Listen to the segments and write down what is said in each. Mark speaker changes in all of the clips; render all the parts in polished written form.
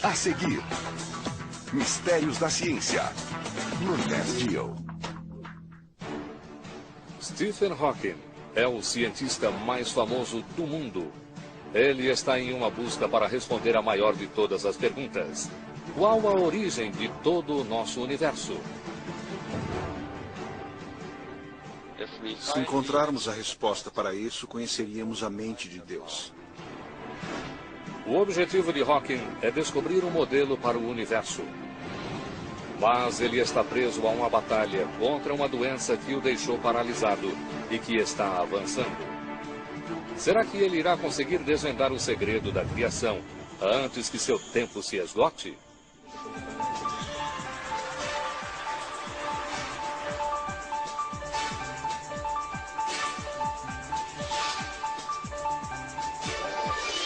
Speaker 1: A seguir, Mistérios da Ciência, no Nat Geo.
Speaker 2: Stephen Hawking é o cientista mais famoso do mundo. Ele está em uma busca para responder a maior de todas as perguntas. Qual a origem de todo o nosso universo?
Speaker 3: Se encontrarmos a resposta para isso, conheceríamos a mente de Deus.
Speaker 2: O objetivo de Hawking é descobrir um modelo para o universo. Mas ele está preso a uma batalha contra uma doença que o deixou paralisado e que está avançando. Será que ele irá conseguir desvendar o segredo da criação antes que seu tempo se esgote?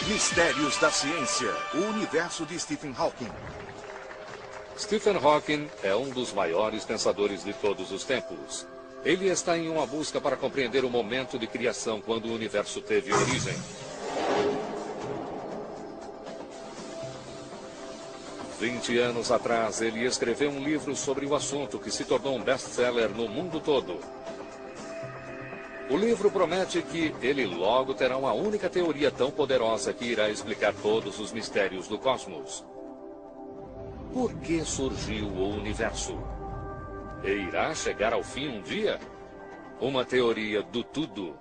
Speaker 1: Mistérios da Ciência, o universo de Stephen Hawking.
Speaker 2: Stephen Hawking é um dos maiores pensadores de todos os tempos. Ele está em uma busca para compreender o momento de criação quando o universo teve origem. Há 20 anos atrás, ele escreveu um livro sobre o assunto que se tornou um best-seller no mundo todo. O livro promete que ele logo terá uma única teoria tão poderosa que irá explicar todos os mistérios do cosmos. Por que surgiu o universo? E irá chegar ao fim um dia? Uma teoria do tudo.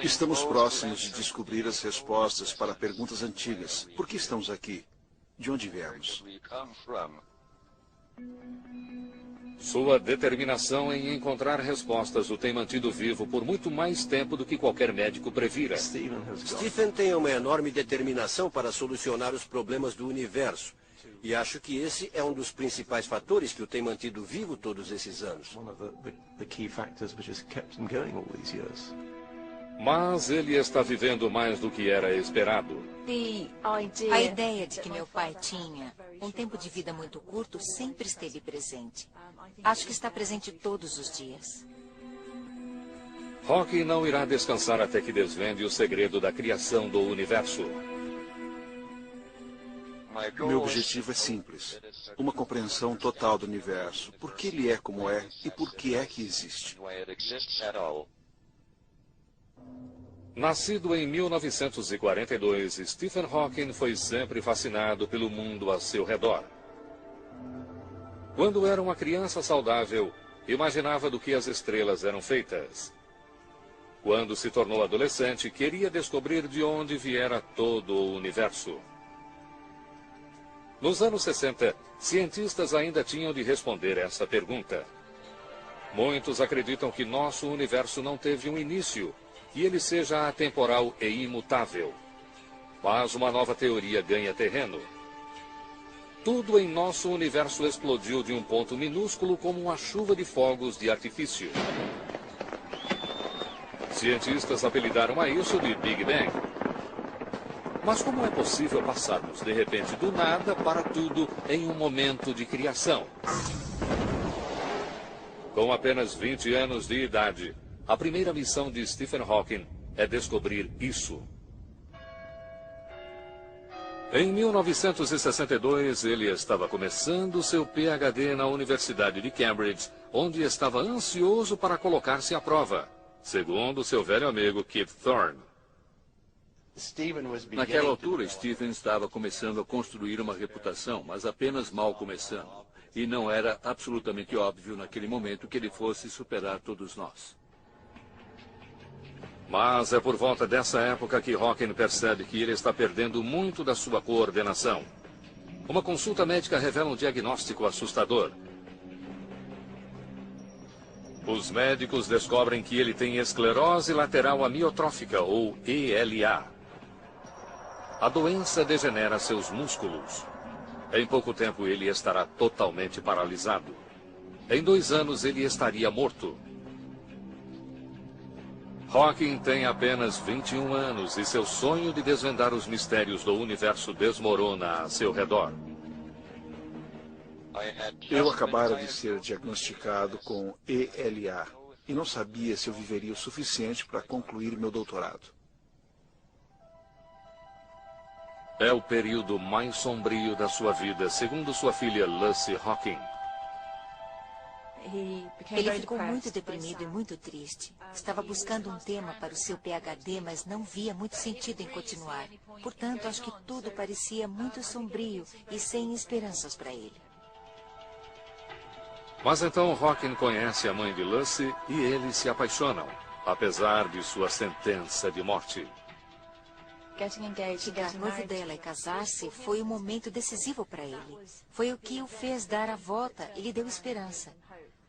Speaker 3: Estamos próximos de descobrir as respostas para perguntas antigas. Por que estamos aqui? De onde viemos?
Speaker 2: Sua determinação em encontrar respostas o tem mantido vivo por muito mais tempo do que qualquer médico previra.
Speaker 4: Stephen tem uma enorme determinação para solucionar os problemas do universo. E acho que esse é um dos principais fatores que o tem mantido vivo todos esses anos.
Speaker 2: Mas ele está vivendo mais do que era esperado.
Speaker 5: A ideia de que meu pai tinha um tempo de vida muito curto sempre esteve presente. Acho que está presente todos os dias.
Speaker 2: Hawking não irá descansar até que desvende o segredo da criação do universo.
Speaker 3: Meu objetivo é simples. Uma compreensão total do universo. Por que ele é como é e por que é que existe.
Speaker 2: Nascido em 1942, Stephen Hawking foi sempre fascinado pelo mundo a seu redor. Quando era uma criança saudável, imaginava do que as estrelas eram feitas. Quando se tornou adolescente, queria descobrir de onde viera todo o universo. Nos anos 60, cientistas ainda tinham de responder essa pergunta. Muitos acreditam que nosso universo não teve um início, e ele seja atemporal e imutável. Mas uma nova teoria ganha terreno. Tudo em nosso universo explodiu de um ponto minúsculo como uma chuva de fogos de artifício. Cientistas apelidaram a isso de Big Bang. Mas como é possível passarmos de repente do nada para tudo em um momento de criação? Com apenas 20 anos de idade, a primeira missão de Stephen Hawking é descobrir isso. Em 1962, ele estava começando seu PhD na Universidade de Cambridge, onde estava ansioso para colocar-se à prova, segundo seu velho amigo Kip Thorne.
Speaker 6: Naquela altura, Stephen estava começando a construir uma reputação, mas apenas mal começando. E não era absolutamente óbvio naquele momento que ele fosse superar todos nós.
Speaker 2: Mas é por volta dessa época que Hawking percebe que ele está perdendo muito da sua coordenação. Uma consulta médica revela um diagnóstico assustador. Os médicos descobrem que ele tem esclerose lateral amiotrófica, ou ELA. A doença degenera seus músculos. Em pouco tempo ele estará totalmente paralisado. Em 2 anos ele estaria morto. Hawking tem apenas 21 anos e seu sonho de desvendar os mistérios do universo desmorona a seu redor.
Speaker 3: Eu acabara de ser diagnosticado com ELA e não sabia se eu viveria o suficiente para concluir meu doutorado.
Speaker 2: É o período mais sombrio da sua vida, segundo sua filha Lucy Hawking.
Speaker 5: Ele ficou muito deprimido e muito triste. Estava buscando um tema para o seu PhD, mas não via muito sentido em continuar. Portanto, acho que tudo parecia muito sombrio e sem esperanças para ele.
Speaker 2: Mas então Hawking conhece a mãe de Lucy e eles se apaixonam, apesar de sua sentença de morte.
Speaker 5: Ficar noivo dela e casar-se foi um momento decisivo para ele. Foi o que o fez dar a volta e lhe deu esperança.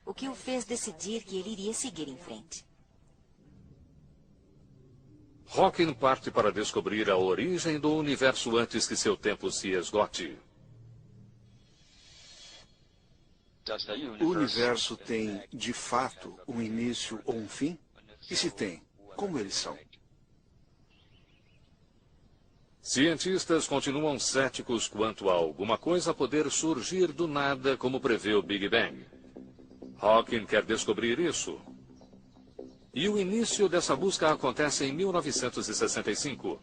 Speaker 5: O que o fez decidir que ele iria seguir em frente.
Speaker 2: Hawking parte para descobrir a origem do universo antes que seu tempo se esgote.
Speaker 3: O universo tem, de fato, um início ou um fim? E se tem, como eles são?
Speaker 2: Cientistas continuam céticos quanto a alguma coisa poder surgir do nada, como prevê o Big Bang. Hawking quer descobrir isso. E o início dessa busca acontece em 1965.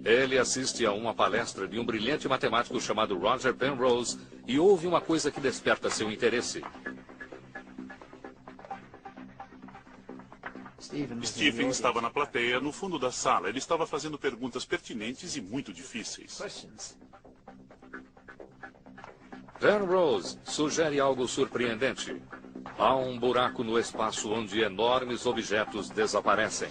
Speaker 2: Ele assiste a uma palestra de um brilhante matemático chamado Roger Penrose e ouve uma coisa que desperta seu interesse.
Speaker 7: Stephen estava na plateia, no fundo da sala. Ele estava fazendo perguntas pertinentes e muito difíceis.
Speaker 2: Penrose sugere algo surpreendente. Há um buraco no espaço onde enormes objetos desaparecem.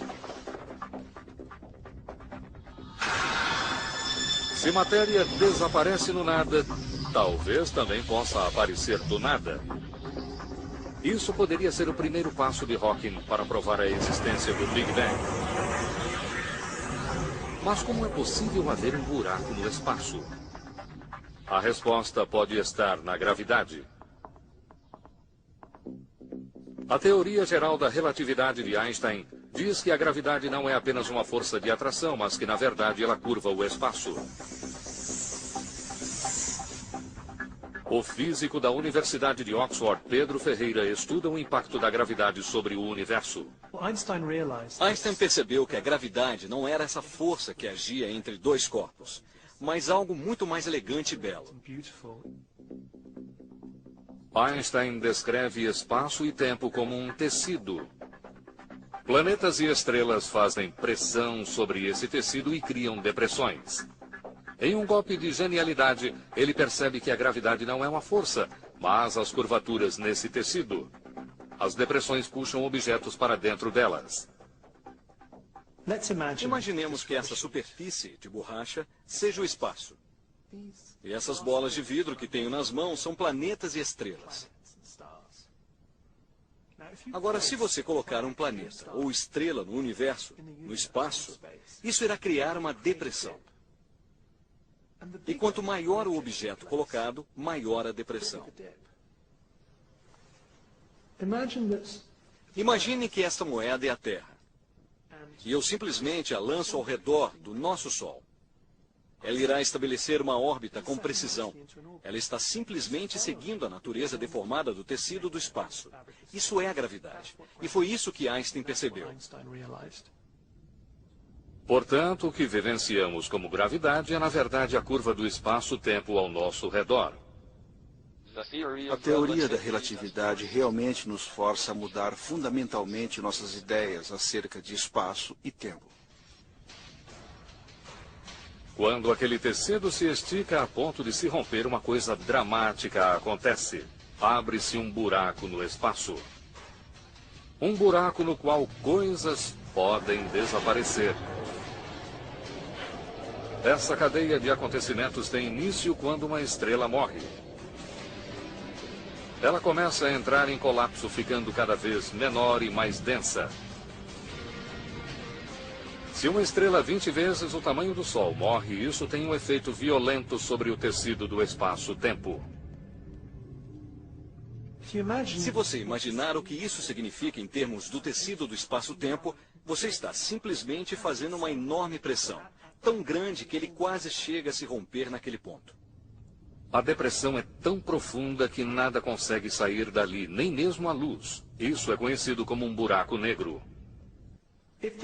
Speaker 2: Se matéria desaparece no nada, talvez também possa aparecer do nada. Isso poderia ser o primeiro passo de Hawking para provar a existência do Big Bang. Mas como é possível haver um buraco no espaço? A resposta pode estar na gravidade. A teoria geral da relatividade de Einstein diz que a gravidade não é apenas uma força de atração, mas que, na verdade, ela curva o espaço. O físico da Universidade de Oxford, Pedro Ferreira, estuda o impacto da gravidade sobre o universo.
Speaker 8: Einstein percebeu que a gravidade não era essa força que agia entre dois corpos, mas algo muito mais elegante e belo.
Speaker 2: Einstein descreve espaço e tempo como um tecido. Planetas e estrelas fazem pressão sobre esse tecido e criam depressões. Em um golpe de genialidade, ele percebe que a gravidade não é uma força, mas as curvaturas nesse tecido. As depressões puxam objetos para dentro delas.
Speaker 8: Imaginemos que essa superfície de borracha seja o espaço. E essas bolas de vidro que tenho nas mãos são planetas e estrelas. Agora, se você colocar um planeta ou estrela no universo, no espaço, isso irá criar uma depressão. E quanto maior o objeto colocado, maior a depressão. Imagine que esta moeda é a Terra. E eu simplesmente a lanço ao redor do nosso Sol. Ela irá estabelecer uma órbita com precisão. Ela está simplesmente seguindo a natureza deformada do tecido do espaço. Isso é a gravidade. E foi isso que Einstein percebeu.
Speaker 2: Portanto, o que vivenciamos como gravidade é, na verdade, a curva do espaço-tempo ao nosso redor.
Speaker 3: A teoria da relatividade realmente nos força a mudar fundamentalmente nossas ideias acerca de espaço e tempo.
Speaker 2: Quando aquele tecido se estica a ponto de se romper, uma coisa dramática acontece. Abre-se um buraco no espaço. Um buraco no qual coisas podem desaparecer. Essa cadeia de acontecimentos tem início quando uma estrela morre. Ela começa a entrar em colapso, ficando cada vez menor e mais densa. Se uma estrela 20 vezes o tamanho do Sol morre, isso tem um efeito violento sobre o tecido do espaço-tempo.
Speaker 8: Se você imaginar o que isso significa em termos do tecido do espaço-tempo, você está simplesmente fazendo uma enorme pressão, tão grande que ele quase chega a se romper naquele ponto.
Speaker 2: A depressão é tão profunda que nada consegue sair dali, nem mesmo a luz. Isso é conhecido como um buraco negro.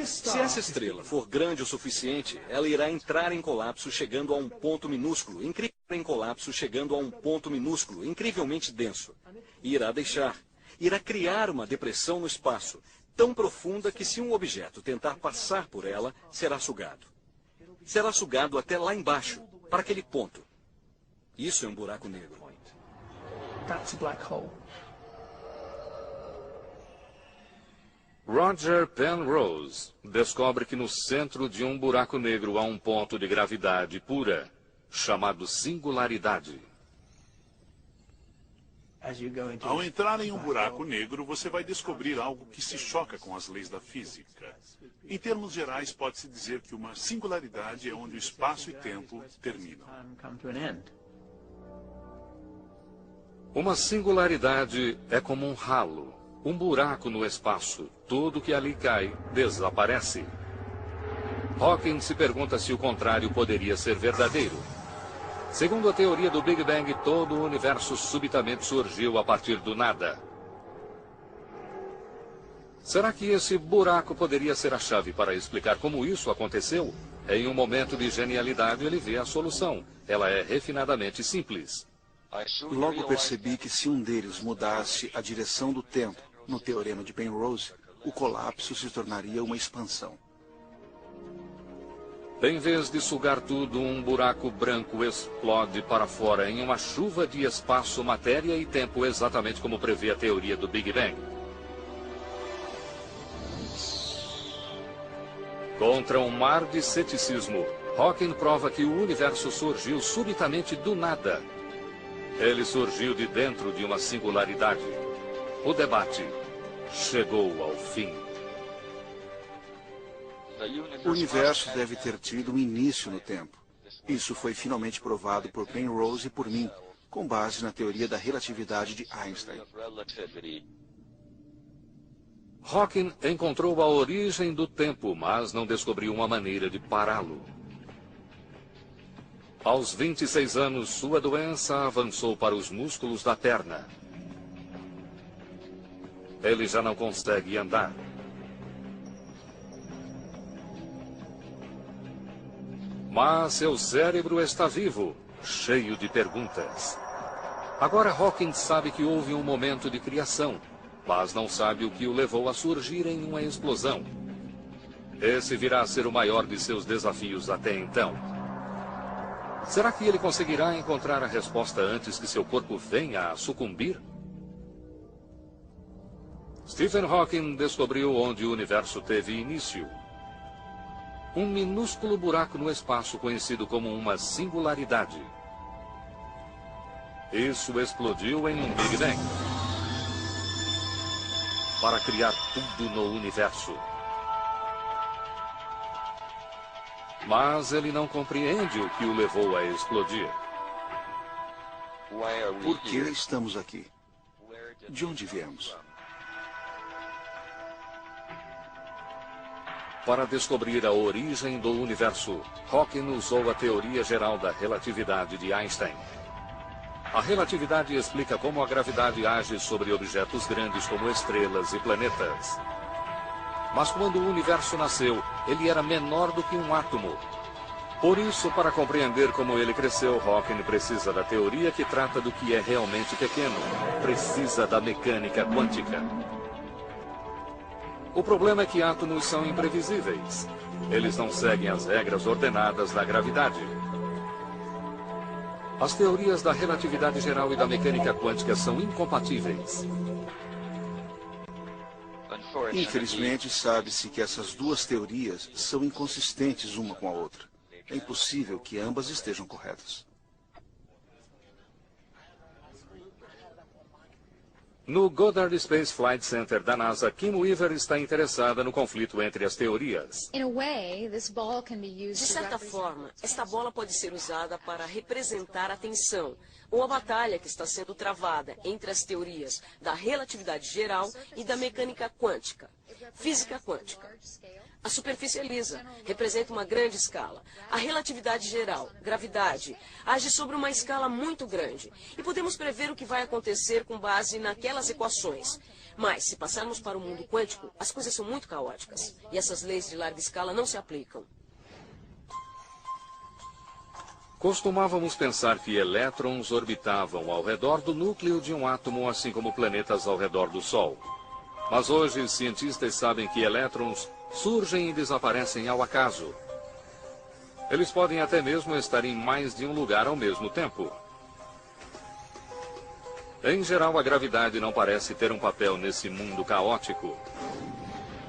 Speaker 8: Se essa estrela for grande o suficiente, ela irá entrar em colapso chegando a um ponto minúsculo, incrivelmente denso. E irá criar uma depressão no espaço, tão profunda que se um objeto tentar passar por ela, será sugado. Será sugado até lá embaixo, para aquele ponto. Isso é um buraco negro.
Speaker 2: Roger Penrose descobre que no centro de um buraco negro há um ponto de gravidade pura, chamado singularidade.
Speaker 7: Ao entrar em um buraco negro, você vai descobrir algo que se choca com as leis da física. Em termos gerais, pode-se dizer que uma singularidade é onde o espaço e tempo terminam.
Speaker 2: Uma singularidade é como um ralo, um buraco no espaço. Tudo que ali cai desaparece. Hawking se pergunta se o contrário poderia ser verdadeiro. Segundo a teoria do Big Bang, todo o universo subitamente surgiu a partir do nada. Será que esse buraco poderia ser a chave para explicar como isso aconteceu? Em um momento de genialidade, ele vê a solução. Ela é refinadamente simples.
Speaker 3: Logo percebi que se um deles mudasse a direção do tempo, no teorema de Penrose, o colapso se tornaria uma expansão.
Speaker 2: Em vez de sugar tudo, um buraco branco explode para fora em uma chuva de espaço, matéria e tempo, exatamente como prevê a teoria do Big Bang. Contra um mar de ceticismo, Hawking prova que o universo surgiu subitamente do nada. Ele surgiu de dentro de uma singularidade. O debate chegou ao fim.
Speaker 3: O universo deve ter tido um início no tempo. Isso foi finalmente provado por Penrose e por mim, com base na teoria da relatividade de Einstein.
Speaker 2: Hawking encontrou a origem do tempo, mas não descobriu uma maneira de pará-lo. Aos 26 anos, sua doença avançou para os músculos da perna. Ele já não consegue andar. Mas seu cérebro está vivo, cheio de perguntas. Agora Hawking sabe que houve um momento de criação, mas não sabe o que o levou a surgir em uma explosão. Esse virá a ser o maior de seus desafios até então. Será que ele conseguirá encontrar a resposta antes que seu corpo venha a sucumbir? Stephen Hawking descobriu onde o universo teve início. Um minúsculo buraco no espaço conhecido como uma singularidade. Isso explodiu em um Big Bang para criar tudo no universo. Mas ele não compreende o que o levou a explodir.
Speaker 3: Por que estamos aqui? De onde viemos?
Speaker 2: Para descobrir a origem do universo, Hawking usou a teoria geral da relatividade de Einstein. A relatividade explica como a gravidade age sobre objetos grandes como estrelas e planetas. Mas quando o universo nasceu, ele era menor do que um átomo. Por isso, para compreender como ele cresceu, Hawking precisa da teoria que trata do que é realmente pequeno. Precisa da mecânica quântica. O problema é que átomos são imprevisíveis. Eles não seguem as regras ordenadas da gravidade. As teorias da relatividade geral e da mecânica quântica são incompatíveis.
Speaker 3: Infelizmente, sabe-se que essas duas teorias são inconsistentes uma com a outra. É impossível que ambas estejam corretas.
Speaker 2: No Goddard Space Flight Center da NASA, Kim Weaver está interessada no conflito entre as teorias.
Speaker 9: De certa forma, esta bola pode ser usada para representar a tensão ou a batalha que está sendo travada entre as teorias da relatividade geral e da mecânica quântica. Física quântica. A superfície é lisa, representa uma grande escala. A relatividade geral, gravidade, age sobre uma escala muito grande. E podemos prever o que vai acontecer com base naquelas equações. Mas, se passarmos para o mundo quântico, as coisas são muito caóticas. E essas leis de larga escala não se aplicam.
Speaker 2: Costumávamos pensar que elétrons orbitavam ao redor do núcleo de um átomo, assim como planetas ao redor do Sol. Mas hoje, cientistas sabem que elétrons surgem e desaparecem ao acaso. Eles podem até mesmo estar em mais de um lugar ao mesmo tempo. Em geral, a gravidade não parece ter um papel nesse mundo caótico.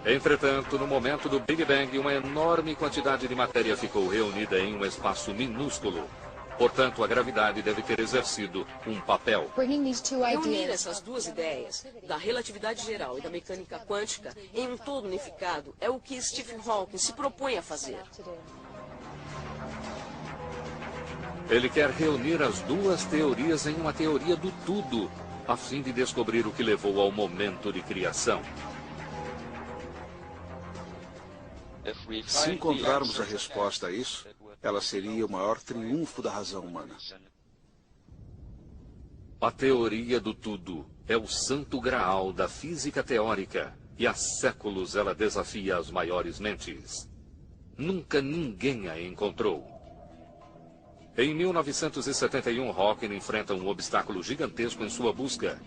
Speaker 2: Entretanto, no momento do Big Bang, uma enorme quantidade de matéria ficou reunida em um espaço minúsculo. Portanto, a gravidade deve ter exercido um papel.
Speaker 9: Reunir essas duas ideias, da relatividade geral e da mecânica quântica, em um todo unificado, é o que Stephen Hawking se propõe a fazer.
Speaker 2: Ele quer reunir as duas teorias em uma teoria do tudo, a fim de descobrir o que levou ao momento de criação.
Speaker 3: Se encontrarmos a resposta a isso, ela seria o maior triunfo da razão humana.
Speaker 2: A teoria do tudo é o santo graal da física teórica e há séculos ela desafia as maiores mentes. Nunca ninguém a encontrou. Em 1971, Hawking enfrenta um obstáculo gigantesco em sua busca.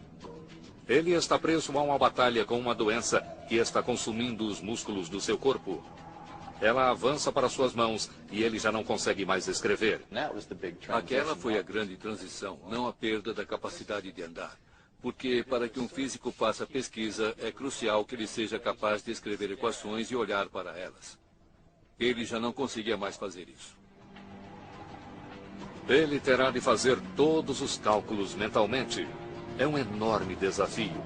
Speaker 2: Ele está preso a uma batalha com uma doença que está consumindo os músculos do seu corpo. Ela avança para suas mãos e ele já não consegue mais escrever.
Speaker 6: Aquela foi a grande transição, não a perda da capacidade de andar. Porque para que um físico faça pesquisa, é crucial que ele seja capaz de escrever equações e olhar para elas. Ele já não conseguia mais fazer isso.
Speaker 2: Ele terá de fazer todos os cálculos mentalmente. É um enorme desafio.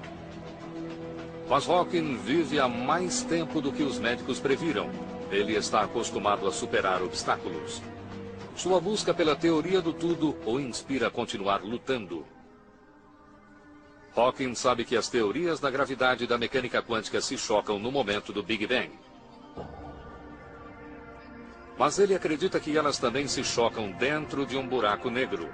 Speaker 2: Mas Hawking vive há mais tempo do que os médicos previram. Ele está acostumado a superar obstáculos. Sua busca pela teoria do tudo o inspira a continuar lutando. Hawking sabe que as teorias da gravidade e da mecânica quântica se chocam no momento do Big Bang. Mas ele acredita que elas também se chocam dentro de um buraco negro.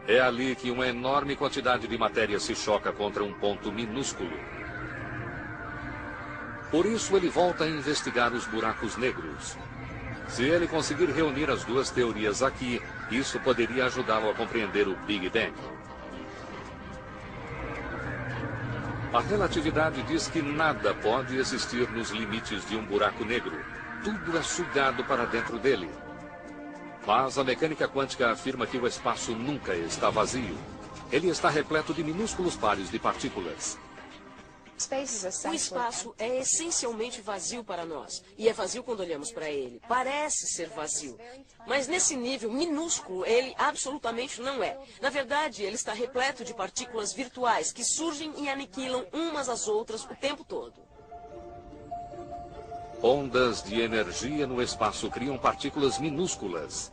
Speaker 2: É ali que uma enorme quantidade de matéria se choca contra um ponto minúsculo. Por isso ele volta a investigar os buracos negros. Se ele conseguir reunir as duas teorias aqui, isso poderia ajudá-lo a compreender o Big Bang. A relatividade diz que nada pode existir nos limites de um buraco negro. Tudo é sugado para dentro dele. Mas a mecânica quântica afirma que o espaço nunca está vazio. Ele está repleto de minúsculos pares de partículas.
Speaker 9: O espaço é essencialmente vazio para nós. E é vazio quando olhamos para ele. Parece ser vazio. Mas nesse nível minúsculo, ele absolutamente não é. Na verdade, ele está repleto de partículas virtuais que surgem e aniquilam umas às outras o tempo todo.
Speaker 2: Ondas de energia no espaço criam partículas minúsculas.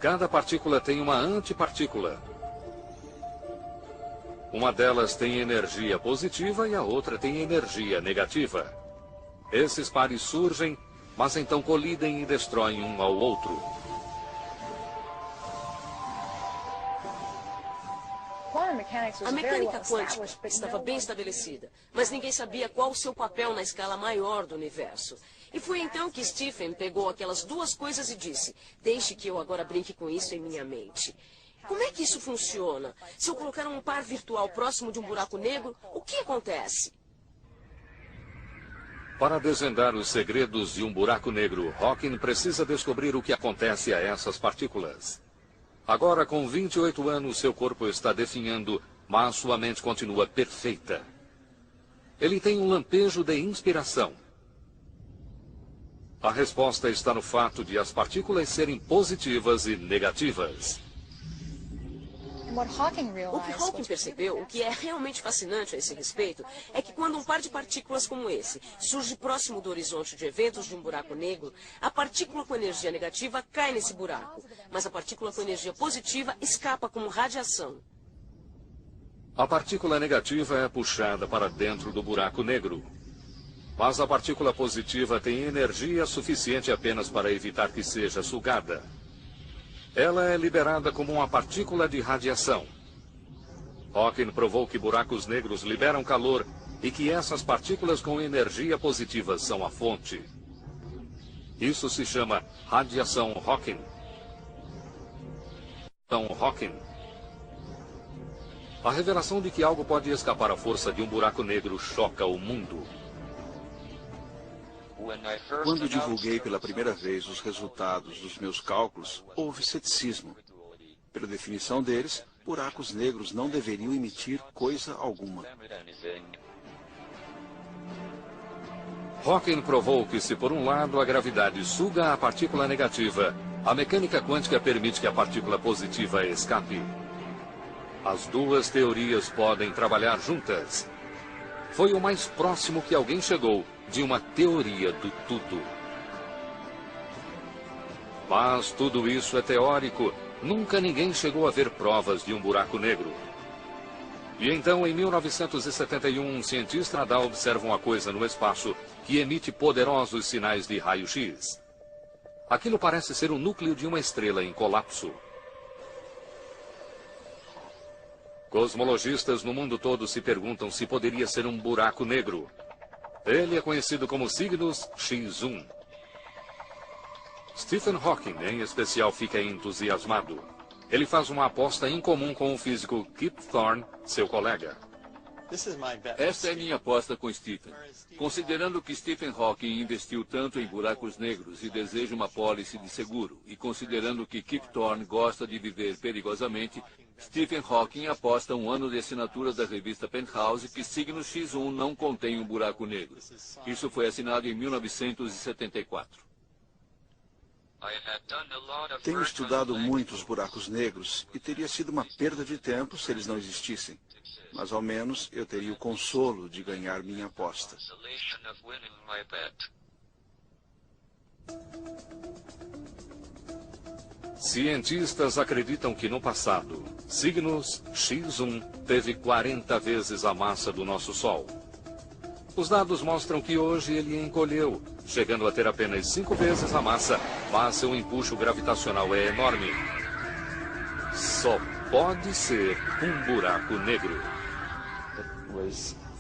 Speaker 2: Cada partícula tem uma antipartícula. Uma delas tem energia positiva e a outra tem energia negativa. Esses pares surgem, mas então colidem e destroem um ao outro.
Speaker 9: A mecânica quântica estava bem estabelecida, mas ninguém sabia qual o seu papel na escala maior do universo. E foi então que Stephen pegou aquelas duas coisas e disse: deixe que eu agora brinque com isso em minha mente. Como é que isso funciona? Se eu colocar um par virtual próximo de um buraco negro, o que acontece?
Speaker 2: Para desvendar os segredos de um buraco negro, Hawking precisa descobrir o que acontece a essas partículas. Agora, com 28 anos, seu corpo está definhando, mas sua mente continua perfeita. Ele tem um lampejo de inspiração. A resposta está no fato de as partículas serem positivas e negativas.
Speaker 9: O que Hawking percebeu, o que é realmente fascinante a esse respeito, é que quando um par de partículas como esse surge próximo do horizonte de eventos de um buraco negro, a partícula com energia negativa cai nesse buraco, mas a partícula com energia positiva escapa como radiação.
Speaker 2: A partícula negativa é puxada para dentro do buraco negro. Mas a partícula positiva tem energia suficiente apenas para evitar que seja sugada. Ela é liberada como uma partícula de radiação. Hawking provou que buracos negros liberam calor e que essas partículas com energia positiva são a fonte. Isso se chama radiação Hawking. A revelação de que algo pode escapar à força de um buraco negro choca o mundo.
Speaker 3: Quando divulguei pela primeira vez os resultados dos meus cálculos, houve ceticismo. Pela definição deles, buracos negros não deveriam emitir coisa alguma.
Speaker 2: Hawking provou que se por um lado a gravidade suga a partícula negativa, a mecânica quântica permite que a partícula positiva escape. As duas teorias podem trabalhar juntas. Foi o mais próximo que alguém chegou de uma teoria do tudo. Mas tudo isso é teórico. Nunca ninguém chegou a ver provas de um buraco negro. E então, em 1971, um cientista nadal observa uma coisa no espaço que emite poderosos sinais de raio-x. Aquilo parece ser o núcleo de uma estrela em colapso. Cosmologistas no mundo todo se perguntam se poderia ser um buraco negro. Ele é conhecido como Cygnus X1. Stephen Hawking, em especial, fica entusiasmado. Ele faz uma aposta incomum com o físico Kip Thorne, seu colega.
Speaker 6: Esta é minha aposta com Stephen. Considerando que Stephen Hawking investiu tanto em buracos negros e deseja uma pólice de seguro, e considerando que Kip Thorne gosta de viver perigosamente, Stephen Hawking aposta um ano de assinatura da revista Penthouse que Cygnus X1 não contém um buraco negro. Isso foi assinado em 1974.
Speaker 3: Tenho estudado muitos buracos negros e teria sido uma perda de tempo se eles não existissem. Mas ao menos eu teria o consolo de ganhar minha aposta.
Speaker 2: Cientistas acreditam que no passado, Cygnus X1 teve 40 vezes a massa do nosso Sol. Os dados mostram que hoje ele encolheu, chegando a ter apenas 5 vezes a massa, mas seu empuxo gravitacional é enorme. Só pode ser um buraco negro.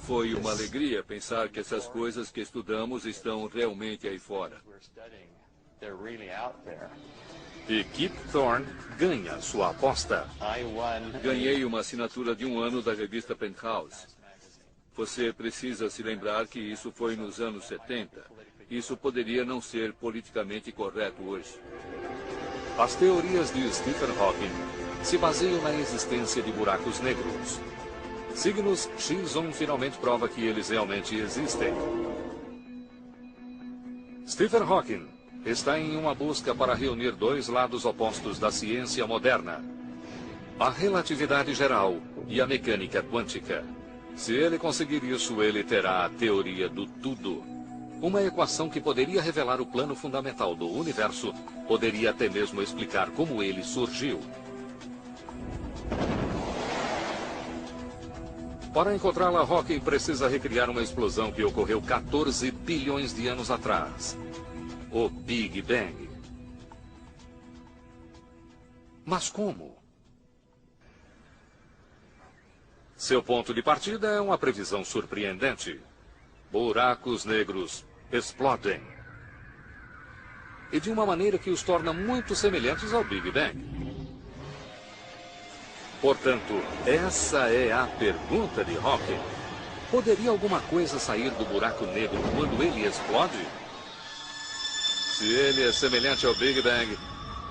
Speaker 6: Foi uma alegria pensar que essas coisas que estudamos estão realmente aí fora.
Speaker 2: E Kip Thorne ganha sua aposta.
Speaker 6: Ganhei uma assinatura de um ano da revista Penthouse. Você precisa se lembrar que isso foi nos anos 70. Isso poderia não ser politicamente correto hoje.
Speaker 2: As teorias de Stephen Hawking se baseiam na existência de buracos negros. Cygnus X1 finalmente prova que eles realmente existem. Stephen Hawking está em uma busca para reunir dois lados opostos da ciência moderna: a relatividade geral e a mecânica quântica. Se ele conseguir isso, ele terá a teoria do tudo. Uma equação que poderia revelar o plano fundamental do universo, poderia até mesmo explicar como ele surgiu. Para encontrá-la, Hawking precisa recriar uma explosão que ocorreu 14 bilhões de anos atrás. O Big Bang. Mas como? Seu ponto de partida é uma previsão surpreendente. Buracos negros explodem. E de uma maneira que os torna muito semelhantes ao Big Bang. Portanto, essa é a pergunta de Hawking. Poderia alguma coisa sair do buraco negro quando ele explode? Se ele é semelhante ao Big Bang,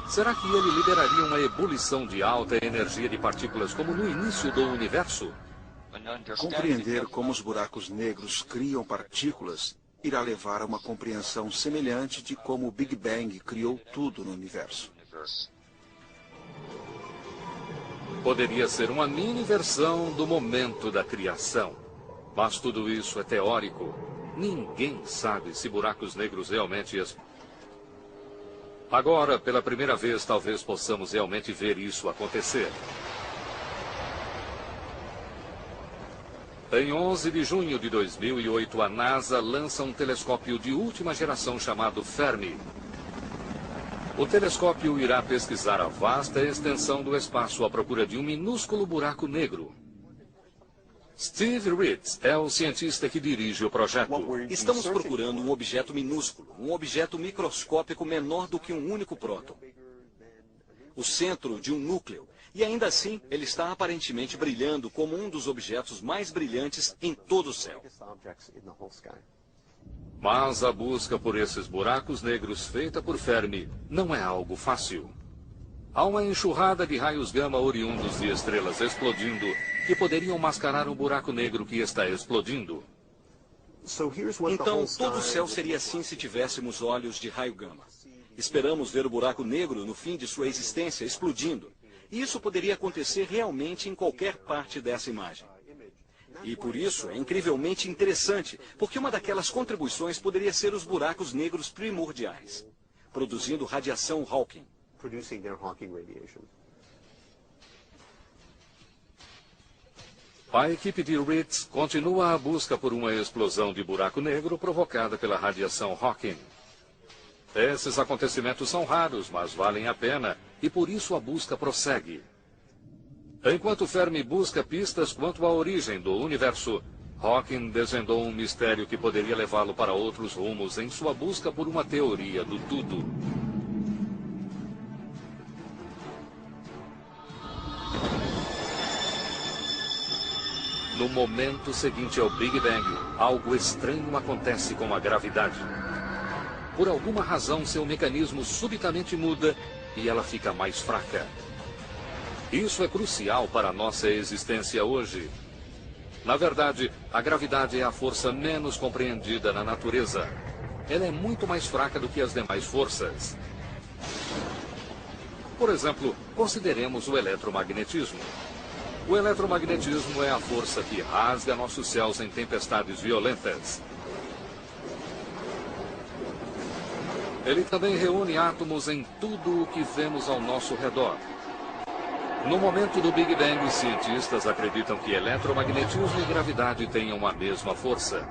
Speaker 2: será que ele liberaria uma ebulição de alta energia de partículas como no início do universo?
Speaker 3: Compreender como os buracos negros criam partículas irá levar a uma compreensão semelhante de como o Big Bang criou tudo no universo.
Speaker 2: Poderia ser uma mini versão do momento da criação. Mas tudo isso é teórico. Ninguém sabe se buracos negros realmente explodem. Agora, pela primeira vez, talvez possamos realmente ver isso acontecer. Em 11 de junho de 2008, a NASA lança um telescópio de última geração chamado Fermi. O telescópio irá pesquisar a vasta extensão do espaço à procura de um minúsculo buraco negro. Steve Ritz é o cientista que dirige o projeto.
Speaker 8: Estamos procurando um objeto minúsculo, um objeto microscópico menor do que um único próton. O centro de um núcleo. E ainda assim, ele está aparentemente brilhando como um dos objetos mais brilhantes em todo o céu.
Speaker 2: Mas a busca por esses buracos negros feita por Fermi não é algo fácil. Há uma enxurrada de raios gama oriundos de estrelas explodindo que poderiam mascarar um buraco negro que está explodindo.
Speaker 8: Então, todo o céu seria assim se tivéssemos olhos de raio gama. Esperamos ver o buraco negro no fim de sua existência explodindo. E isso poderia acontecer realmente em qualquer parte dessa imagem. E por isso é incrivelmente interessante, porque uma daquelas contribuições poderia ser os buracos negros primordiais, produzindo radiação Hawking.
Speaker 2: A equipe de Ritz continua a busca por uma explosão de buraco negro provocada pela radiação Hawking. Esses acontecimentos são raros, mas valem a pena, e por isso a busca prossegue. Enquanto Fermi busca pistas quanto à origem do universo, Hawking desvendou um mistério que poderia levá-lo para outros rumos em sua busca por uma teoria do tudo. No momento seguinte ao Big Bang, algo estranho acontece com a gravidade. Por alguma razão, seu mecanismo subitamente muda e ela fica mais fraca. Isso é crucial para a nossa existência hoje. Na verdade, a gravidade é a força menos compreendida na natureza. Ela é muito mais fraca do que as demais forças. Por exemplo, consideremos o eletromagnetismo. O eletromagnetismo é a força que rasga nossos céus em tempestades violentas. Ele também reúne átomos em tudo o que vemos ao nosso redor. No momento do Big Bang, os cientistas acreditam que eletromagnetismo e gravidade tenham a mesma força.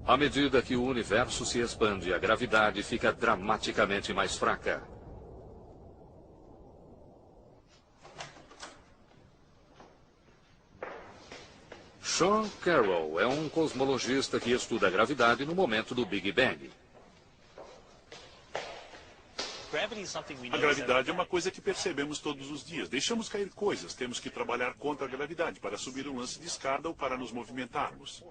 Speaker 2: À medida que o universo se expande, a gravidade fica dramaticamente mais fraca. Sean Carroll é um cosmologista que estuda a gravidade no momento do Big Bang.
Speaker 7: A gravidade é uma coisa que percebemos todos os dias. Deixamos cair coisas, temos que trabalhar contra a gravidade para subir um lance de escada ou para nos movimentarmos.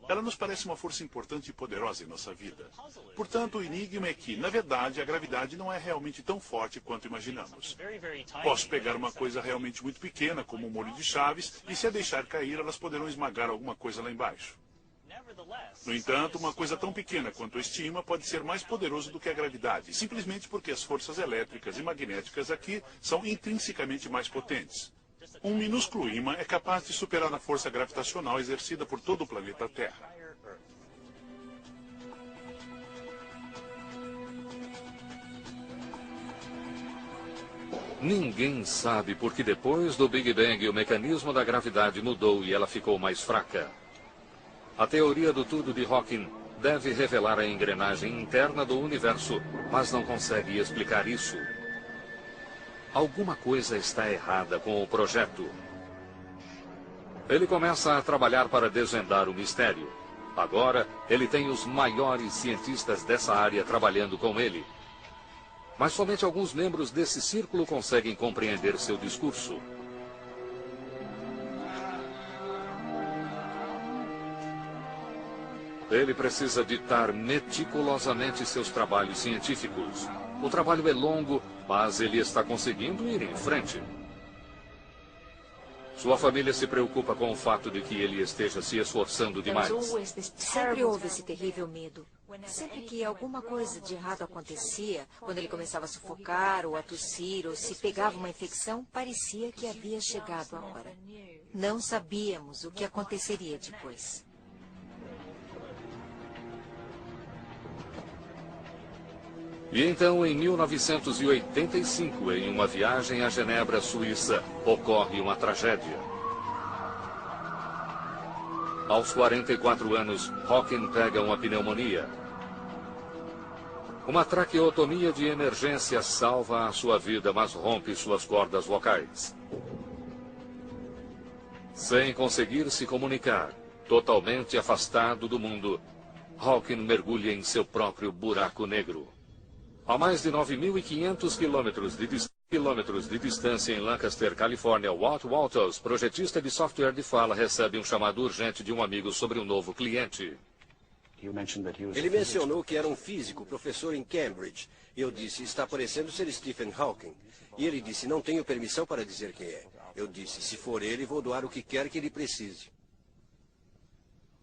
Speaker 7: Ela nos parece uma força importante e poderosa em nossa vida. Portanto, o enigma é que, na verdade, a gravidade não é realmente tão forte quanto imaginamos. Posso pegar uma coisa realmente muito pequena, como um molho de chaves, e se a deixar cair, elas poderão esmagar alguma coisa lá embaixo. No entanto, uma coisa tão pequena quanto a estima pode ser mais poderoso do que a gravidade, simplesmente porque as forças elétricas e magnéticas aqui são intrinsecamente mais potentes. Um minúsculo ímã é capaz de superar a força gravitacional exercida por todo o planeta Terra.
Speaker 2: Ninguém sabe porque depois do Big Bang o mecanismo da gravidade mudou e ela ficou mais fraca. A teoria do tudo de Hawking deve revelar a engrenagem interna do universo, mas não consegue explicar isso. Alguma coisa está errada com o projeto. Ele começa a trabalhar para desvendar o mistério. Agora, ele tem os maiores cientistas dessa área trabalhando com ele. Mas somente alguns membros desse círculo conseguem compreender seu discurso. Ele precisa ditar meticulosamente seus trabalhos científicos. O trabalho é longo, mas ele está conseguindo ir em frente. Sua família se preocupa com o fato de que ele esteja se esforçando demais.
Speaker 5: Sempre houve esse terrível medo. Sempre que alguma coisa de errado acontecia, quando ele começava a sufocar ou a tossir ou se pegava uma infecção, parecia que havia chegado a hora. Não sabíamos o que aconteceria depois.
Speaker 2: E então, em 1985, em uma viagem a Genebra, Suíça, ocorre uma tragédia. Aos 44 anos, Hawking pega uma pneumonia. Uma traqueotomia de emergência salva a sua vida, mas rompe suas cordas vocais. Sem conseguir se comunicar, totalmente afastado do mundo, Hawking mergulha em seu próprio buraco negro. A mais de 9.500 quilômetros de distância em Lancaster, Califórnia, Walt Walters, projetista de software de fala, recebe um chamado urgente de um amigo sobre um novo cliente.
Speaker 4: Ele mencionou que era um físico, professor em Cambridge. Eu disse, está parecendo ser Stephen Hawking. E ele disse, não tenho permissão para dizer quem é. Eu disse, se for ele, vou doar o que quer que ele precise.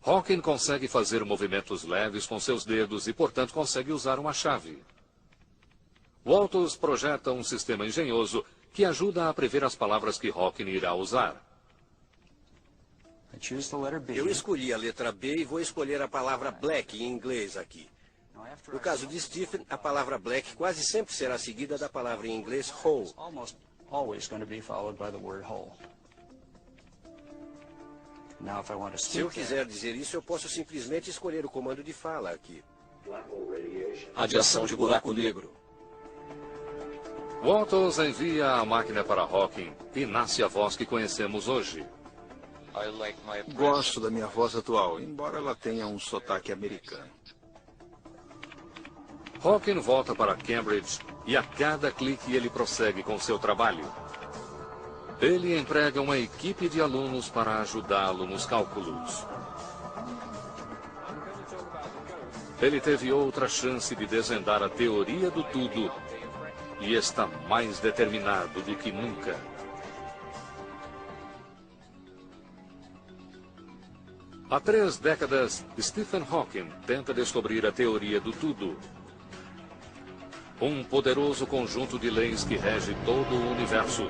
Speaker 2: Hawking consegue fazer movimentos leves com seus dedos e, portanto, consegue usar uma chave. Walters projeta um sistema engenhoso que ajuda a prever as palavras que Hawking irá usar.
Speaker 4: Eu escolhi a letra B e vou escolher a palavra black em inglês aqui. No caso de Stephen, a palavra black quase sempre será seguida da palavra em inglês hole. Se eu quiser dizer isso, eu posso simplesmente escolher o comando de fala aqui.
Speaker 8: Radiação de buraco negro.
Speaker 2: Walters envia a máquina para Hawking e nasce a voz que conhecemos hoje.
Speaker 3: Gosto da minha voz atual, embora ela tenha um sotaque americano.
Speaker 2: Hawking volta para Cambridge e a cada clique ele prossegue com seu trabalho. Ele emprega uma equipe de alunos para ajudá-lo nos cálculos. Ele teve outra chance de desvendar a teoria do tudo e está mais determinado do que nunca. Há 3 décadas, Stephen Hawking tenta descobrir a teoria do tudo. Um poderoso conjunto de leis que rege todo o universo,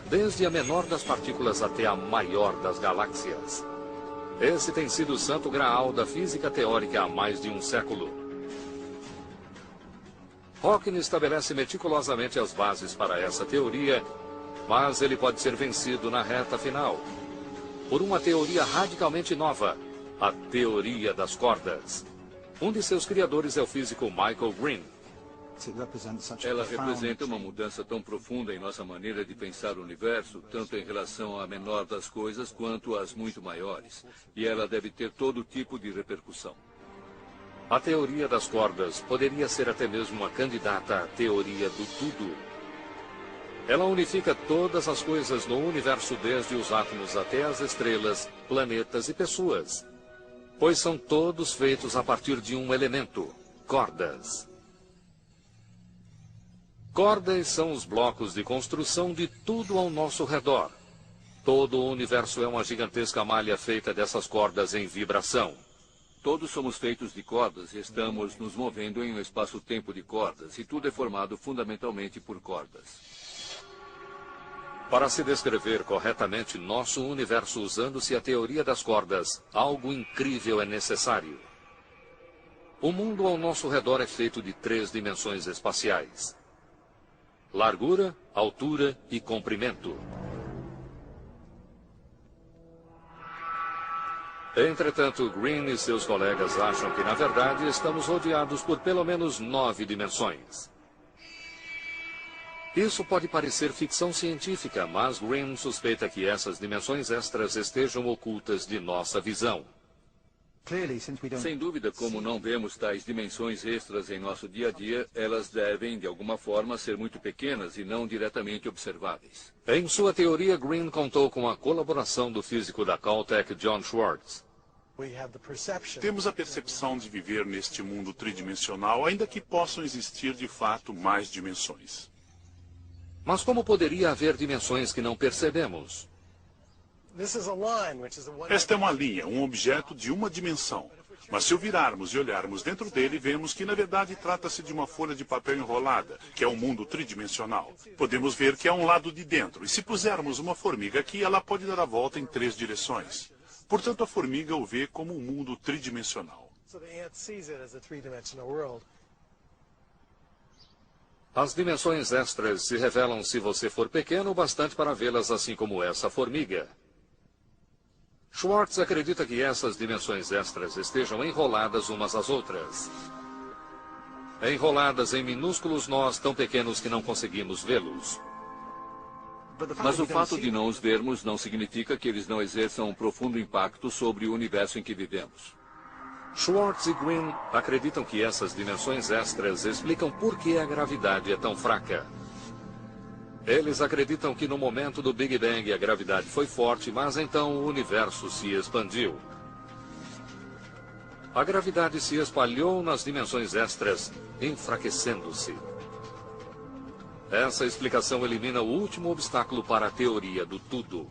Speaker 2: desde a menor das partículas até a maior das galáxias. Esse tem sido o santo graal da física teórica há mais de um século. Hawking estabelece meticulosamente as bases para essa teoria, mas ele pode ser vencido na reta final por uma teoria radicalmente nova, a teoria das cordas. Um de seus criadores é o físico Michael Green.
Speaker 6: Ela representa uma mudança tão profunda em nossa maneira de pensar o universo, tanto em relação à menor das coisas quanto às muito maiores. E ela deve ter todo tipo de repercussão.
Speaker 2: A teoria das cordas poderia ser até mesmo uma candidata à teoria do tudo. Ela unifica todas as coisas no universo, desde os átomos até as estrelas, planetas e pessoas. Pois são todos feitos a partir de um elemento, cordas. Cordas são os blocos de construção de tudo ao nosso redor. Todo o universo é uma gigantesca malha feita dessas cordas em vibração.
Speaker 6: Todos somos feitos de cordas e estamos nos movendo em um espaço-tempo de cordas, e tudo é formado fundamentalmente por cordas.
Speaker 2: Para se descrever corretamente nosso universo usando-se a teoria das cordas, algo incrível é necessário. O mundo ao nosso redor é feito de 3 dimensões espaciais: largura, altura e comprimento. Entretanto, Green e seus colegas acham que, na verdade, estamos rodeados por pelo menos 9 dimensões. Isso pode parecer ficção científica, mas Green suspeita que essas dimensões extras estejam ocultas de nossa visão.
Speaker 6: Sem dúvida, como não vemos tais dimensões extras em nosso dia a dia, elas devem, de alguma forma, ser muito pequenas e não diretamente observáveis.
Speaker 2: Em sua teoria, Green contou com a colaboração do físico da Caltech, John Schwartz.
Speaker 7: Temos a percepção de viver neste mundo tridimensional, ainda que possam existir, de fato, mais dimensões.
Speaker 2: Mas como poderia haver dimensões que não percebemos?
Speaker 7: Esta é uma linha, um objeto de uma dimensão. Mas se o virarmos e olharmos dentro dele, vemos que, na verdade, trata-se de uma folha de papel enrolada, que é um mundo tridimensional. Podemos ver que há um lado de dentro, e se pusermos uma formiga aqui, ela pode dar a volta em 3 direções. Portanto, a formiga o vê como um mundo tridimensional.
Speaker 2: As dimensões extras se revelam se você for pequeno o bastante para vê-las, assim como essa formiga. Schwartz acredita que essas dimensões extras estejam enroladas umas às outras. Enroladas em minúsculos nós tão pequenos que não conseguimos vê-los.
Speaker 6: Mas o fato de não os vermos não significa que eles não exerçam um profundo impacto sobre o universo em que vivemos.
Speaker 2: Schwartz e Green acreditam que essas dimensões extras explicam por que a gravidade é tão fraca. Eles acreditam que no momento do Big Bang a gravidade foi forte, mas então o universo se expandiu. A gravidade se espalhou nas dimensões extras, enfraquecendo-se. Essa explicação elimina o último obstáculo para a teoria do tudo.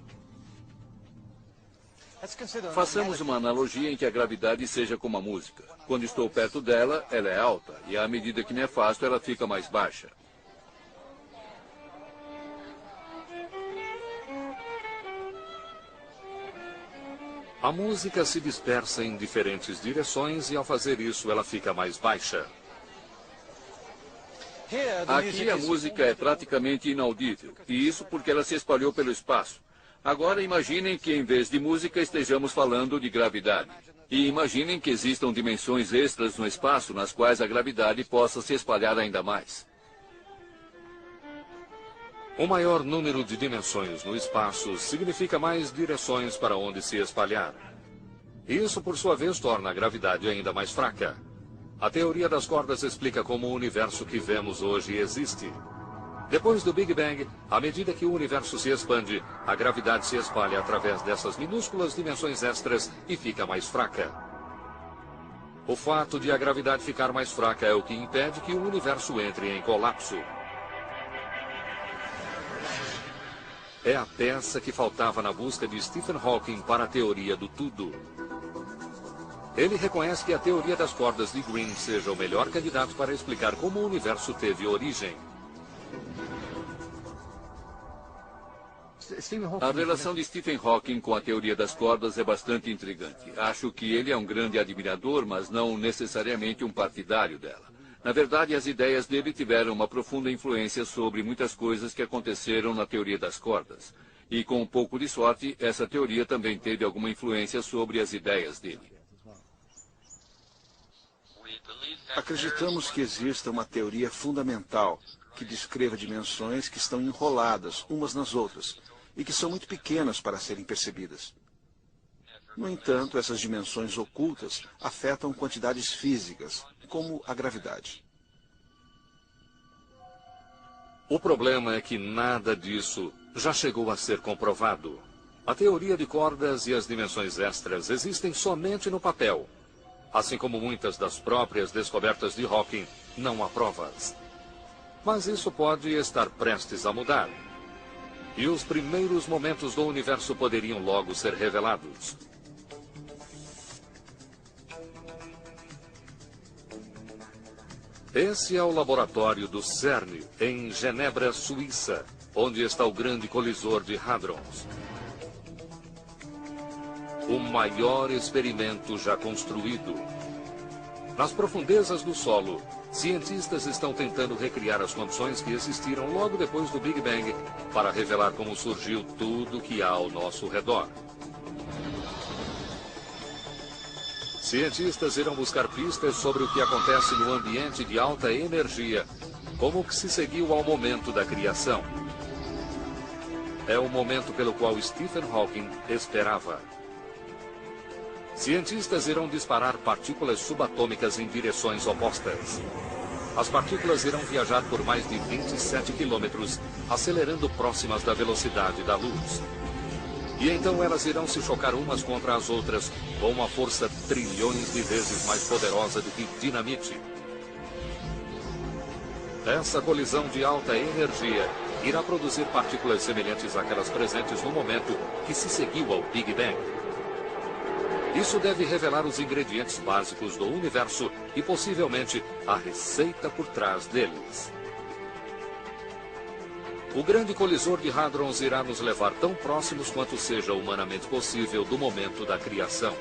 Speaker 6: Façamos uma analogia em que a gravidade seja como a música. Quando estou perto dela, ela é alta, e à medida que me afasto, ela fica mais baixa.
Speaker 2: A música se dispersa em diferentes direções e, ao fazer isso, ela fica mais baixa.
Speaker 6: Aqui a música é praticamente inaudível, e isso porque ela se espalhou pelo espaço. Agora imaginem que em vez de música estejamos falando de gravidade. E imaginem que existam dimensões extras no espaço nas quais a gravidade possa se espalhar ainda mais.
Speaker 2: O maior número de dimensões no espaço significa mais direções para onde se espalhar. Isso, por sua vez, torna a gravidade ainda mais fraca. A teoria das cordas explica como o universo que vemos hoje existe. Depois do Big Bang, à medida que o universo se expande, a gravidade se espalha através dessas minúsculas dimensões extras e fica mais fraca. O fato de a gravidade ficar mais fraca é o que impede que o universo entre em colapso. É a peça que faltava na busca de Stephen Hawking para a teoria do tudo. Ele reconhece que a teoria das cordas de Green seja o melhor candidato para explicar como o universo teve origem.
Speaker 6: A relação de Stephen Hawking com a teoria das cordas é bastante intrigante. Acho que ele é um grande admirador, mas não necessariamente um partidário dela. Na verdade, as ideias dele tiveram uma profunda influência sobre muitas coisas que aconteceram na teoria das cordas. E com um pouco de sorte, essa teoria também teve alguma influência sobre as ideias dele.
Speaker 3: Acreditamos que exista uma teoria fundamental que descreva dimensões que estão enroladas umas nas outras e que são muito pequenas para serem percebidas. No entanto, essas dimensões ocultas afetam quantidades físicas, como a gravidade.
Speaker 2: O problema é que nada disso já chegou a ser comprovado. A teoria de cordas e as dimensões extras existem somente no papel. Assim como muitas das próprias descobertas de Hawking, não há provas. Mas isso pode estar prestes a mudar. E os primeiros momentos do universo poderiam logo ser revelados. Esse é o laboratório do CERN, em Genebra, Suíça, onde está o grande colisor de hadrons. O maior experimento já construído. Nas profundezas do solo, cientistas estão tentando recriar as condições que existiram logo depois do Big Bang para revelar como surgiu tudo que há ao nosso redor. Cientistas irão buscar pistas sobre o que acontece no ambiente de alta energia, como o que se seguiu ao momento da criação. É o momento pelo qual Stephen Hawking esperava. Cientistas irão disparar partículas subatômicas em direções opostas. As partículas irão viajar por mais de 27 quilômetros, acelerando próximas da velocidade da luz. E então elas irão se chocar umas contra as outras com uma força trilhões de vezes mais poderosa do que dinamite. Essa colisão de alta energia irá produzir partículas semelhantes àquelas presentes no momento que se seguiu ao Big Bang. Isso deve revelar os ingredientes básicos do universo e, possivelmente, a receita por trás deles. O grande colisor de hadrons irá nos levar tão próximos quanto seja humanamente possível do momento da criação.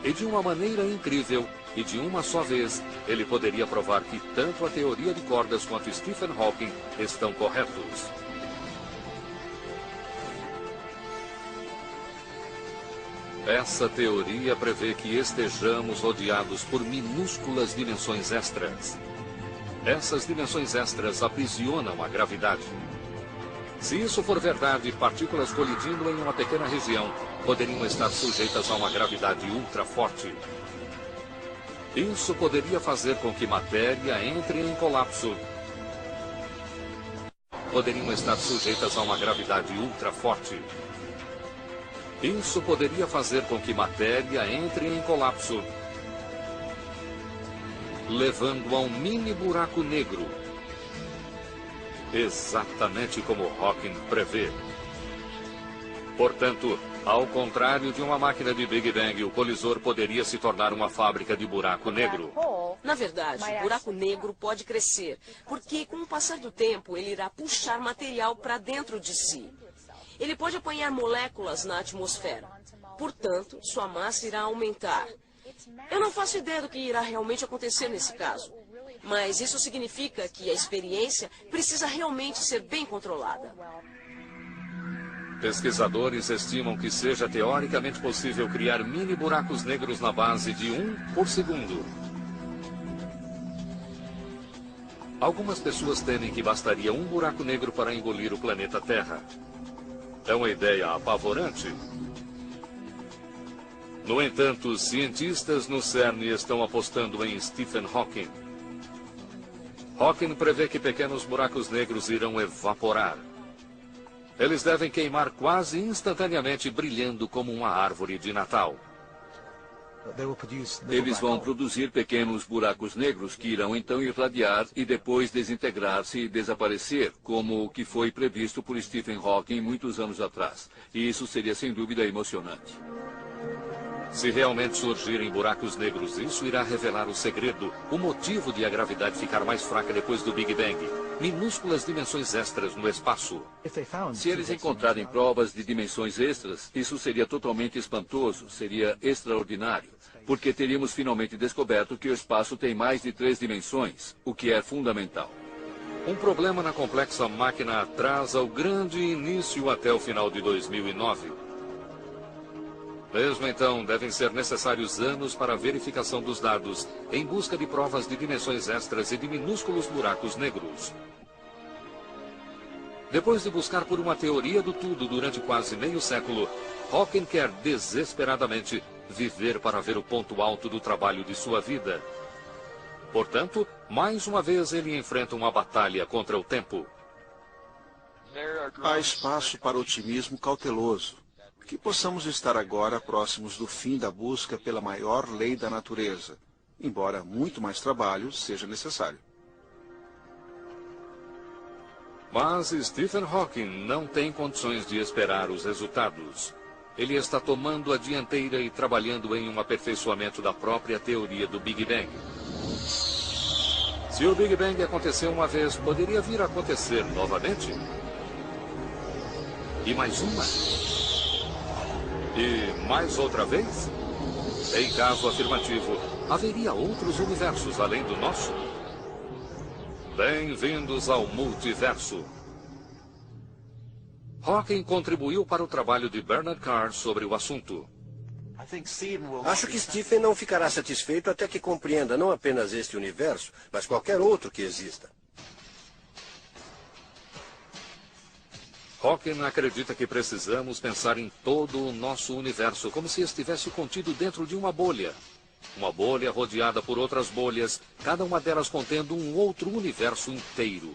Speaker 2: E de uma maneira incrível, e de uma só vez, ele poderia provar que tanto a teoria de cordas quanto Stephen Hawking estão corretos. Essa teoria prevê que estejamos rodeados por minúsculas dimensões extras. Essas dimensões extras aprisionam a gravidade. Se isso for verdade, partículas colidindo em uma pequena região poderiam estar sujeitas a uma gravidade ultra forte. Isso poderia fazer com que matéria entre em colapso. Poderiam estar sujeitas a uma gravidade ultra forte. Isso poderia fazer com que matéria entre em colapso, levando a um mini buraco negro. Exatamente como Hawking prevê. Portanto, ao contrário de uma máquina de Big Bang, o colisor poderia se tornar uma fábrica de buraco negro.
Speaker 9: Na verdade, o buraco negro pode crescer, porque com o passar do tempo ele irá puxar material para dentro de si. Ele pode apanhar moléculas na atmosfera. Portanto, sua massa irá aumentar. Eu não faço ideia do que irá realmente acontecer nesse caso. Mas isso significa que a experiência precisa realmente ser bem controlada.
Speaker 2: Pesquisadores estimam que seja teoricamente possível criar mini buracos negros na base de 1 por segundo. Algumas pessoas temem que bastaria um buraco negro para engolir o planeta Terra. É uma ideia apavorante. No entanto, cientistas no CERN estão apostando em Stephen Hawking. Hawking prevê que pequenos buracos negros irão evaporar. Eles devem queimar quase instantaneamente, brilhando como uma árvore de Natal.
Speaker 6: Eles vão produzir pequenos buracos negros que irão então irradiar e depois desintegrar-se e desaparecer, como o que foi previsto por Stephen Hawking muitos anos atrás. E isso seria sem dúvida emocionante.
Speaker 2: Se realmente surgirem buracos negros, isso irá revelar o segredo, o motivo de a gravidade ficar mais fraca depois do Big Bang. Minúsculas dimensões extras no espaço.
Speaker 6: Se eles encontrarem provas de dimensões extras, isso seria totalmente espantoso, seria extraordinário, porque teríamos finalmente descoberto que o espaço tem mais de 3 dimensões, o que é fundamental.
Speaker 2: Um problema na complexa máquina atrasa o grande início até o final de 2009. Mesmo então, devem ser necessários anos para a verificação dos dados, em busca de provas de dimensões extras e de minúsculos buracos negros. Depois de buscar por uma teoria do tudo durante quase meio século, Hawking quer desesperadamente viver para ver o ponto alto do trabalho de sua vida. Portanto, mais uma vez ele enfrenta uma batalha contra o tempo.
Speaker 3: Há espaço para otimismo cauteloso. Que possamos estar agora próximos do fim da busca pela maior lei da natureza, embora muito mais trabalho seja necessário.
Speaker 2: Mas Stephen Hawking não tem condições de esperar os resultados. Ele está tomando a dianteira e trabalhando em um aperfeiçoamento da própria teoria do Big Bang. Se o Big Bang aconteceu uma vez, poderia vir a acontecer novamente? E mais uma? E mais outra vez? Em caso afirmativo, haveria outros universos além do nosso? Bem-vindos ao multiverso. Hawking contribuiu para o trabalho de Bernard Carr sobre o assunto.
Speaker 4: Acho que Stephen não ficará satisfeito até que compreenda não apenas este universo, mas qualquer outro que exista.
Speaker 2: Hawking acredita que precisamos pensar em todo o nosso universo como se estivesse contido dentro de uma bolha. Uma bolha rodeada por outras bolhas, cada uma delas contendo um outro universo inteiro.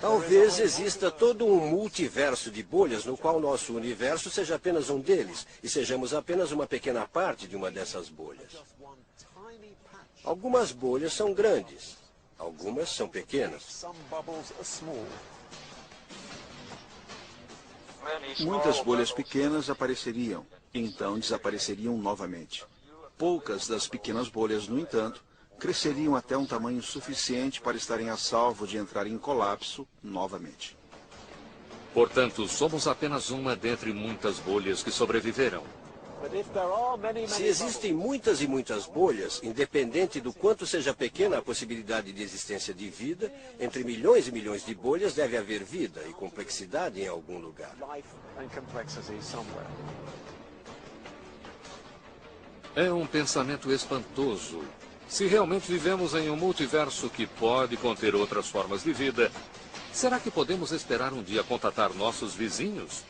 Speaker 4: Talvez exista todo um multiverso de bolhas no qual nosso universo seja apenas um deles e sejamos apenas uma pequena parte de uma dessas bolhas. Algumas bolhas são grandes, algumas são pequenas.
Speaker 3: Muitas bolhas pequenas apareceriam, e então desapareceriam novamente. Poucas das pequenas bolhas, no entanto, cresceriam até um tamanho suficiente para estarem a salvo de entrar em colapso novamente.
Speaker 2: Portanto, somos apenas uma dentre muitas bolhas que sobreviveram.
Speaker 4: Se existem muitas e muitas bolhas, independente do quanto seja pequena a possibilidade de existência de vida, entre milhões e milhões de bolhas deve haver vida e complexidade em algum lugar.
Speaker 2: É um pensamento espantoso. Se realmente vivemos em um multiverso que pode conter outras formas de vida, será que podemos esperar um dia contatar nossos vizinhos?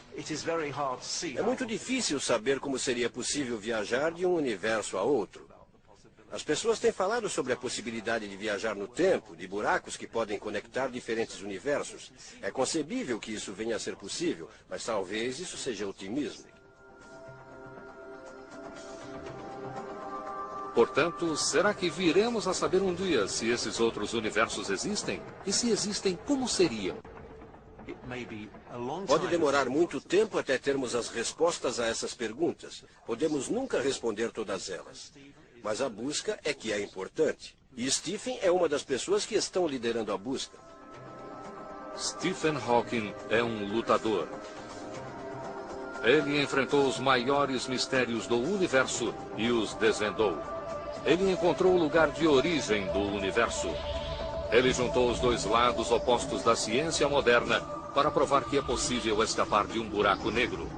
Speaker 4: É muito difícil saber como seria possível viajar de um universo a outro. As pessoas têm falado sobre a possibilidade de viajar no tempo, de buracos que podem conectar diferentes universos. É concebível que isso venha a ser possível, mas talvez isso seja otimismo.
Speaker 2: Portanto, será que viremos a saber um dia se esses outros universos existem? E se existem, como seriam?
Speaker 4: Pode demorar muito tempo até termos as respostas a essas perguntas. Podemos nunca responder todas elas. Mas a busca é que é importante. E Stephen é uma das pessoas que estão liderando a busca.
Speaker 2: Stephen Hawking é um lutador. Ele enfrentou os maiores mistérios do universo e os desvendou. Ele encontrou o lugar de origem do universo. Ele juntou os dois lados opostos da ciência moderna para provar que é possível escapar de um buraco negro.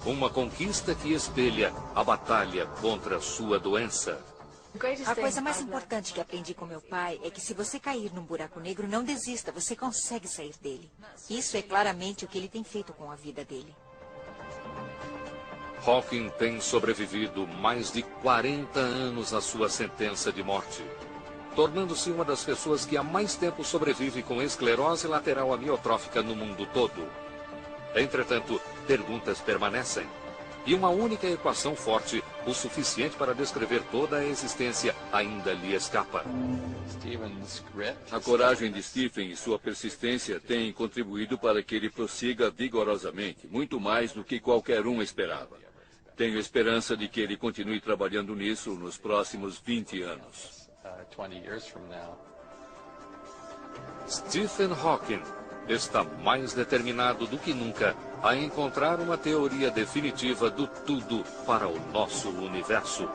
Speaker 2: Uma conquista que espelha a batalha contra sua doença.
Speaker 5: A coisa mais importante que aprendi com meu pai é que se você cair num buraco negro, não desista, você consegue sair dele. Isso é claramente o que ele tem feito com a vida dele.
Speaker 2: Hawking tem sobrevivido mais de 40 anos à sua sentença de morte, tornando-se uma das pessoas que há mais tempo sobrevive com esclerose lateral amiotrófica no mundo todo. Entretanto, perguntas permanecem. E uma única equação forte, o suficiente para descrever toda a existência, ainda lhe escapa.
Speaker 6: A coragem de Stephen e sua persistência têm contribuído para que ele prossiga vigorosamente, muito mais do que qualquer um esperava. Tenho esperança de que ele continue trabalhando nisso nos próximos 20 anos.
Speaker 2: Stephen Hawking está mais determinado do que nunca a encontrar uma teoria definitiva do tudo para o nosso universo.